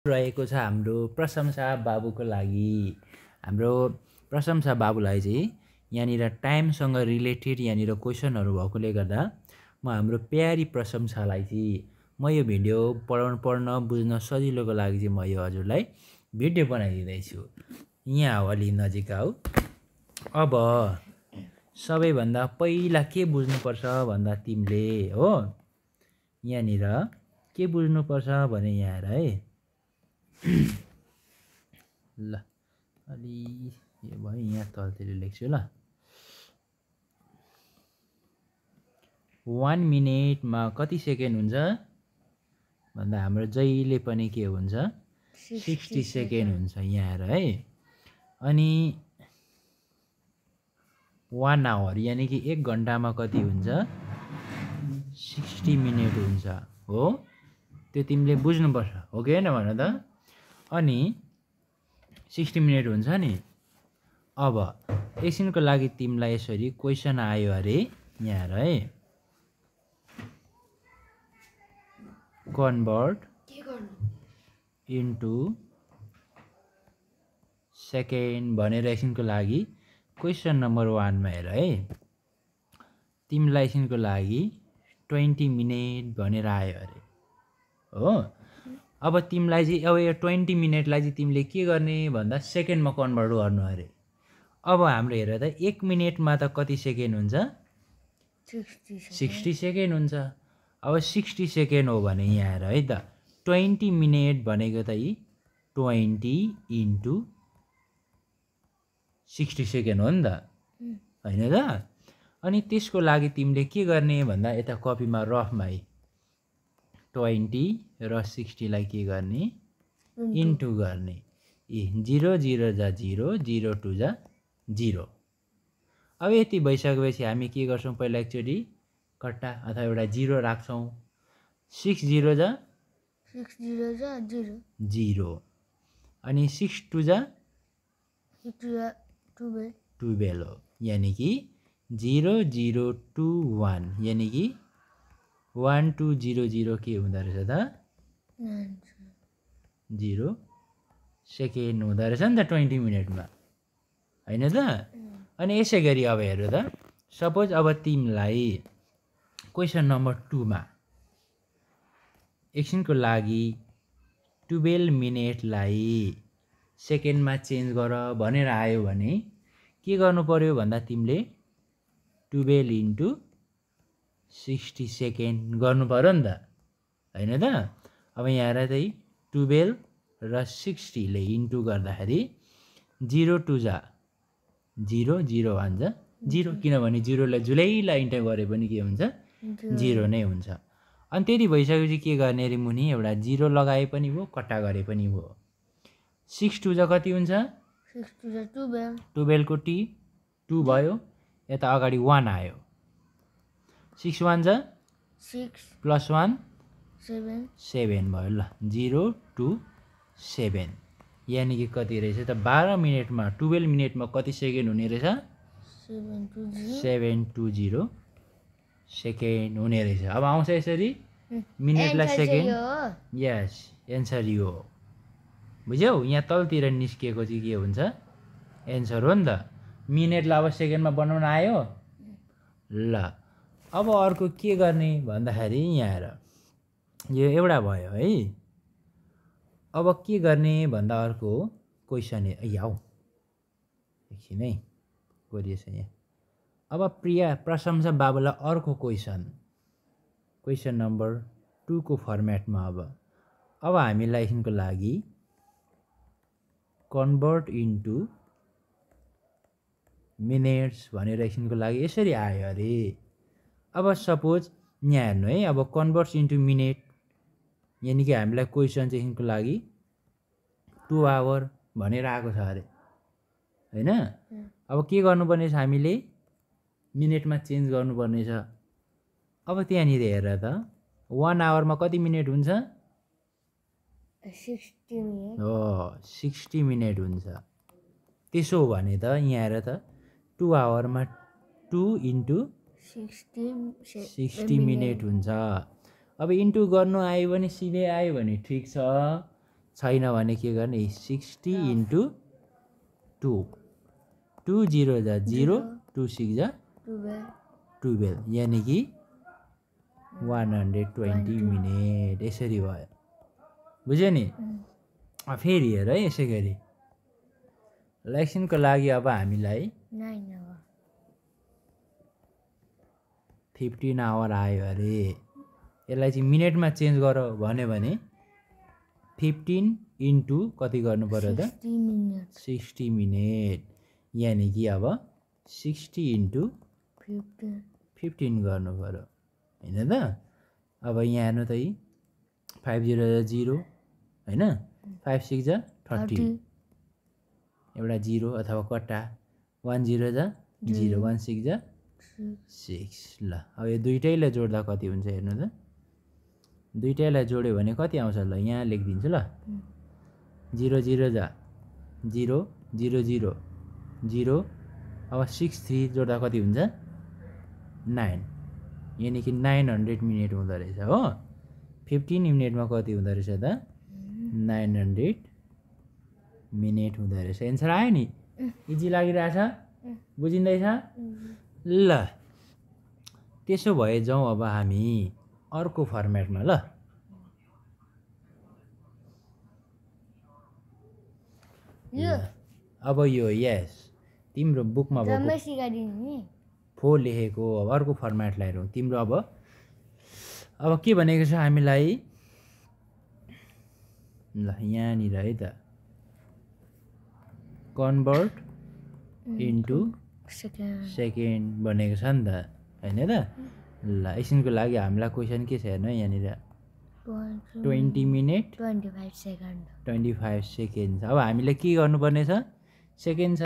रहेको छ हाम्रो प्रशंसा बाबुको लागि। हाम्रो प्रशंसा बाबुलाई चाहिँ यहाँनिर टाइमसँग रिलेटेड यहाँनिर क्वेसनहरू भएकोले गर्दा म हाम्रो प्यारी प्रशंसालाई चाहिँ म यो भिडियो पढ्न बुझ्न सजिलोको लागि चाहिँ म यो हजुरलाई भिडियो बनाइदिँदैछु। यहाँ हो अलि नजिक आऊ। अब सबैभन्दा पहिला के बुझ्नुपर्छ भन्दा तिमीले हो यहाँनिर के बुझ्नुपर्छ भने यहाँ हेर है। ल अलि यो भयो यहाँ तलतिर लेख्छु ल। 1 मिनेटमा कति सेकेन्ड हुन्छ भन्दा हाम्रो जहिले पनि के हुन्छ 60 सेकेन्ड हुन्छ यहाँ हेर है। अनि 1 आवर यानि कि 1 घन्टामा कति हुन्छ 60 मिनेट हुन्छ हो। त्यो तिमीले बुझ्नुपर्छ हो कि हैन भन त। अनि 60 मिनेट हुन्छ नि। अब एकछिनको लागि तिमीलाई यसरी क्वेसन आयो अरे यहाँ हेर है। कन्भर्ट इन्टु सेकेन्ड भनेर एकछिनको लागि क्वेसन नम्बर 1 मा हेर है। तिमीलाई एकछिनको लागि 20 मिनेट भनेर आयो अरे हो। अब तिमीलाई चाहिँ अब यो 20 मिनेटलाई चाहिँ तिमीले के गर्ने भन्दा सेकेन्डमा कन्भर्ट गर्नु अरे। अब हाम्रो हेर त 1 मिनेटमा त कति सेकेन्ड हुन्छ 60 सेकेन्ड हुन्छ। अब 60 सेकेन्ड हो भने यहाँ हेर है त 20 मिनेट भनेको त 20 इन्टु 60 सेकेन्ड हो नि त हैन त। अनि त्यसको लागि तिमीले के गर्ने भन्दा यता कपीमा रफमा 20 र 60 लाई के गर्ने इन्टु गर्ने। 0 0 जा 0 0 2 जा 0। अब यति भइसकेपछि हामी के गर्छौं पहिला एकचोटी कट्टा अथवा एउटा 0 राख्छौं। 6 0 जा 0 अनि 6 2 जा 12 हो यानी कि 0 0 2 1 यानी कि 1 2 0 0 के हुँदो रहेछ त 0 सेकेन्ड हुँदो रहेछ नि त 20 मिनेटमा हैन त। अनि यसै गरी अब हेर त सपोज अब तिमीलाई क्वेसन नम्बर 2 मा एकछिनको लागि 12 मिनेटलाई सेकेन्डमा चेन्ज गर भनेर आयो भने के गर्नु पर्यो भन्दा तिमीले 12 इन्टु 60 सेकेन्ड गर्नु पर्यो नि त हैन त। अब यहाँ हेर त 12 र 60 ले इन्टु गर्दाखेरि 0 2 जा 0 0 1 जा 0 किनभने 0 लाई जुलैलाई इन्टु गरे पनि के हुन्छ 0 नै हुन्छ। अनि त्यति भइसकेपछि के गर्ने रे मुनि एउटा 0 लगाए पनि भयो कट्टा गरे पनि भयो। 6 2 जा कति हुन्छ 12 को टी 2 भयो यता अगाडि 1 आयो। 6 1 जा 6 प्लस 1 7 भयो ल 0 2 7 यानी कि कति रहेछ त 12 मिनेटमा 12 मिनेटमा कति सेकेन्ड हुने रहेछ 720 सेकेन्ड हुने रहेछ। अब आउँछ यसरी मिनेटलाई सेकेन्ड यस एन्सर यो हो। बुझ्यौ यहाँ तलतिर निस्किएको चाहिँ के हुन्छ एन्सर हो नि त। मिनेटलाई अब सेकेन्डमा बनाउन आयो ल। अब अर्को के गर्ने भन्दाखेरि यहाँ हेर यो एउटा भयो है। अब के गर्ने भन्दा अर्को क्वेसन याउ एकछिन है गरिएछ यहाँ। अब प्रिया प्रशंसा बाबुलाई अर्को क्वेसन नम्बर 2 को फर्मेटमा अब हामीलाई एकछिनको लागि कन्भर्ट इन्टु मिनेट्स भनेर एकछिनको लागि यसरी आयो अरे। अब सपोज यहाँ हेर्नु है अब कन्भर्ट्स इन्टु मिनेट यानी कि हामीलाई क्वेसन चाहिँ एकछिनको लागि 2 आवर भनेर आएको छ अरे हैन। अब के गर्नुपर्ने छ हामीले मिनेटमा चेन्ज गर्नुपर्ने छ। अब त्यहाँनिर हेर त 1 आवरमा कति मिनेट हुन्छ 60 मिनेट हो 60 मिनेट हुन्छ। त्यसो हो भने त यहाँ हेर त 2 आवरमा 2 इन्टु 60 मिनेट हुन्छ। अब इन्टु गर्नु आयो भने सिधै आयो भने ठिक छ। छैन भने के गर्ने 60 इन्टु 2 2 0 जा 0 2 6 जा 12 यानी कि 120 मिनेट यसरी भयो बुझ्यो नि फेरि हेर है यसै गरी एकछिनको लागि अब हामीलाई 15 आवर आयो अरे यसलाई चाहिँ मिनेटमा चेन्ज गर भन्यो भने 15 इन्टु कति गर्नु पर्यो त 60 मिनेट यानी कि अब 60 इन्टु 15 गर्नु पर्यो हैन त अब यहाँ हेर्नु त 5 0 0 हैन 5 6 जा 30 एउटा 0 अथवा कट्टा 1 0 जा 0 1 6 जा 6 ल अब यो दुईटैलाई जोड्दा कति हुन्छ हेर्नु त दुईटैलाई जोड्यो भने कति आउँछ ल यहाँ लेखिदिन्छु ल 0 0 जा 0 0 0 0 अब 6 3 जोड्दा कति हुन्छ 9 यानी कि 900 मिनेट हुँदो रहेछ हो 15 मिनेटमा कति हुँदो रहेछ त 900 मिनेट हुँदो रहेछ एन्सर आयो नि इजी लागिरहेछ बुझिँदैछ ल त्यसो भए जाउँ अब हामी अर्को फर्मेटमा ल अब यो यस तिम्रो बुकमा फो लेखेको अब अर्को फर्मेटलाई हेरौँ तिम्रो अब के भनेको छ हामीलाई ल यहाँनिर है त कन्भर्ट इन्टु सेकेन्ड भनेको छ नि त हैन त ल एकछिनको लागि हामीलाई क्वेसन के छ हेर्नु यहाँनिर 20 मिनेट 25 सेकेन्ड अब हामीले के गर्नुपर्ने छ सेकेन्ड छ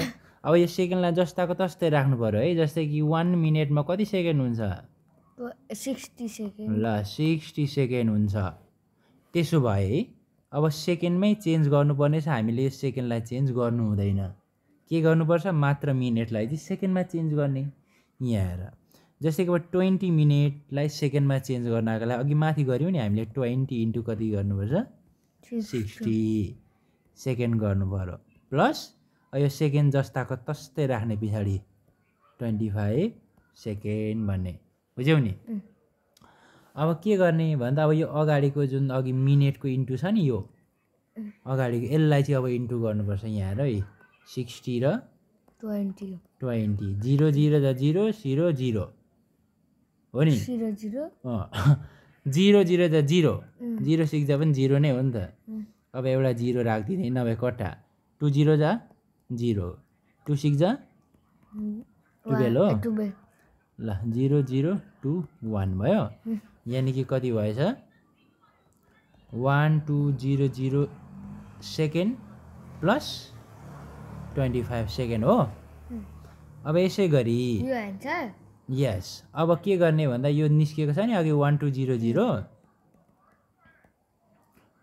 अब यो सेकेन्डलाई जस्ताको तस्तै राख्नु पर्यो है जस्तै कि 1 मिनेटमा कति सेकेन्ड हुन्छ 60 सेकेन्ड ल 60 सेकेन्ड हुन्छ त्यसो भए अब सेकेन्डमै चेन्ज गर्नुपर्ने छ हामीले यो सेकेन्डलाई चेन्ज गर्नु हुँदैन के गर्नुपर्छ मात्र मिनेटलाई चाहिँ सेकेन्डमा चेन्ज गर्ने यहाँ हेर जस्तै कि अब 20 मिनेटलाई सेकेन्डमा चेन्ज गर्नका लागि अघि माथि गऱ्यौँ नि हामीले 20 इन्टु कति गर्नुपर्छ 60 सेकेन्ड गर्नु पर्यो प्लस यो सेकेन्ड जस्ताको तस्तै राख्ने पछाडि 25 सेकेन्ड भन्ने बुझ्यौ नि अब के गर्ने भन्दा अब यो अगाडिको जुन अघि मिनेटको इन्टु छ नि यो अगाडिको यसलाई चाहिँ अब इन्टु गर्नुपर्छ यहाँ हेर है 60 र 20 0 0 जा 0 0 0 हो नि 0 0 जा 0 0 6 जा पनि 0 नै हो नि त अब एउटा 0 राखिदिने नभए कट्टा 2 0 जा 0 2 6 जा 12 हो ल 0 0 2 1 भयो यानी कि कति भएछ 1 2 0 0 सेकेन्ड प्लस 25 सेकेन्ड हो अब यसै गरी यस अब के गर्ने भन्दा यो निस्किएको छ नि अघि 1 2 0 0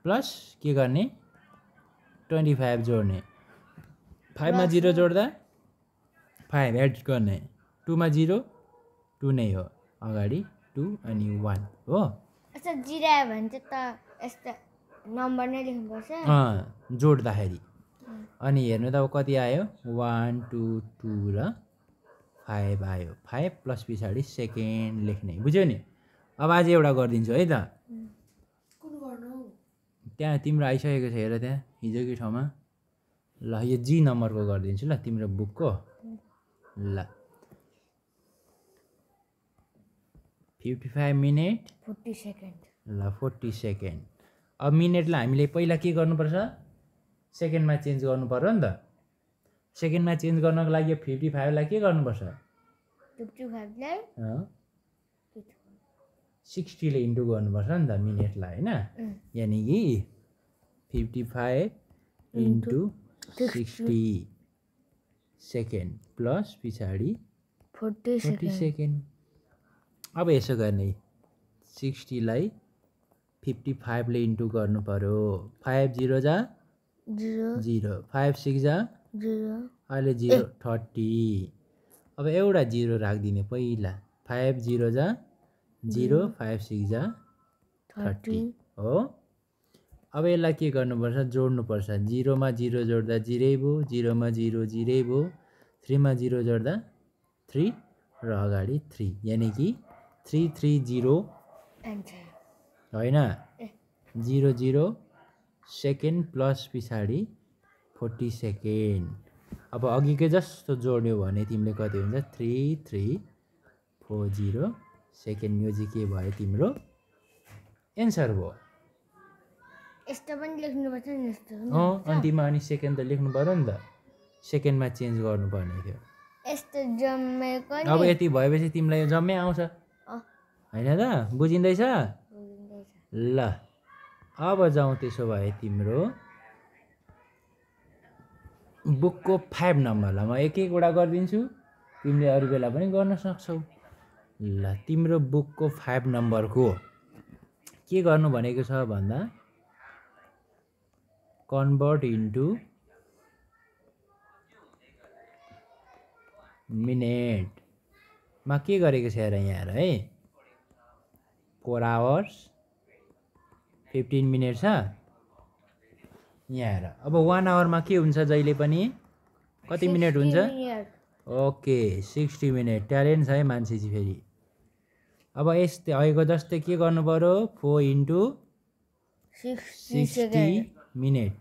प्लस के गर्ने 25 जोड्ने 5 मा 0 जोड्दा 5 एड गर्ने 2 मा 0 2 नै हो अगाडि 2 अनि 1 हो अच्छा जिरायो भने चाहिँ त यस्तो नम्बर नै लेख्नुपर्छ जोड्दाखेरि अनि हेर्नु त अब कति आयो 1 2 2 र 5 आयो 5 प्लस पछाडि सेकेन्ड लेख्ने बुझ्यौ नि अब आज एउटा गरिदिन्छु है त त्यहाँ तिम्रो आइसकेको छ हेर त्यहाँ हिजोकै ठाउँमा ल यो जी नम्बरको गरिदिन्छु ल तिम्रो बुकको ल 55 मिनेट 40 सेकेन्ड ल 40 सेकेन्ड अब मिनेटलाई हामीले पहिला के गर्नुपर्छ सेकेन्डमा चेन्ज गर्नु पर्यो नि त सेकेन्डमा चेन्ज गर्नको लागि यो 55 लाई के गर्नुपर्छ 55 लाई 60 ले इन्टु गर्नुपर्छ नि त मिनेटलाई हैन यानी कि 55 इन्टु 60 सेकेन्ड प्लस पछाडि 40 सेकेन्ड अब यसो गर्ने 60 लाई 55 ले इन्टु गर्नु पर्यो 5 0 जा 0 5 6 जा 0 अहिले 0 30 अब एउटा 0 राखिदिने पहिला 5 0 जा 0 5 6 जा 30 हो अब यसलाई के गर्नुपर्छ जोड्नुपर्छ 0 मा 0 जोड्दा 0 भयो 0 मा 0 0 भयो 3 मा 0 जोड्दा 3 र अगाडि 3 यानी कि 330 एन्सर हैन 00 सेकेन्ड प्लस पछाडि 40 सेकेन्ड अब अघिकै जस्तो जोड्यो भने तिमीले कति हुन्छ 3340 सेकेन्ड यो चाहिँ के भयो तिम्रो एन्सर भयो यस्तो पनि लेख्नुपर्छ नि यस्तो अन्तिममा अनि सेकेन्ड त लेख्नु पर्यो नि त सेकेन्डमा चेन्ज गर्नुपर्ने थियो यस्तो जम्मेको नि अब यति भएपछि तिमीलाई यो जम्मै आउँछ हैन त बुझिँदैछ ल अब जाउँ त्यसो भए तिम्रो बुकको 5 नम्बरलाई म एक एकवटा गरिदिन्छु तिमीले अरू बेला पनि गर्न सक्छौ ल तिम्रो बुकको 5 नम्बरको के गर्नु भनेको छ भन्दा कन्भर्ट इन्टु मिनेट मा के गरेको छ हेर यहाँ हेर है 4 आवर्स 15 मिनेट छ यहाँ हेर अब 1 आवरमा के हुन्छ जहिले पनि कति मिनेट हुन्छ ओके 60 मिनेट ट्यालेन्ट छ है मान्छे चाहिँ फेरि अब यस्तै अहिलेको जस्तै के गर्नु पर्यो 4 इन्टु 60 मिनेट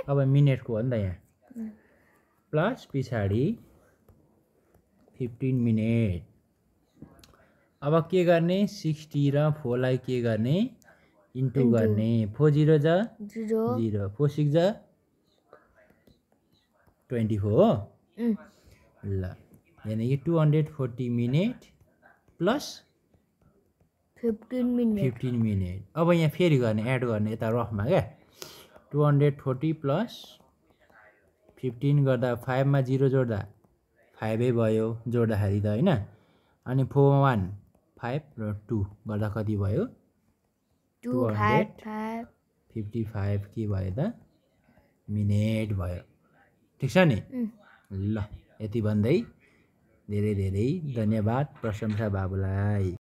अब मिनेटको हो नि त यहाँ प्लस पछाडि 15 मिनेट अब के गर्ने 60 र 4 लाई के गर्ने इन्टु गर्ने 4 0 जा 0 4 6 जा 24 हो ल यानी कि 240 मिनेट प्लस 15 मिनेट अब यहाँ फेरि गर्ने एड गर्ने यता रफमा क्या 240 प्लस 15 गर्दा 5 मा 0 जोड्दा 5 भयो जोड्दाखेरि त हैन अनि 4 1 5 र 2 गर्दा कति भयो 255 के भयो त मिनेट भयो ठीक छ नि ल यति भन्दै धेरै धेरै धन्यवाद प्रशंसा बाबुलाई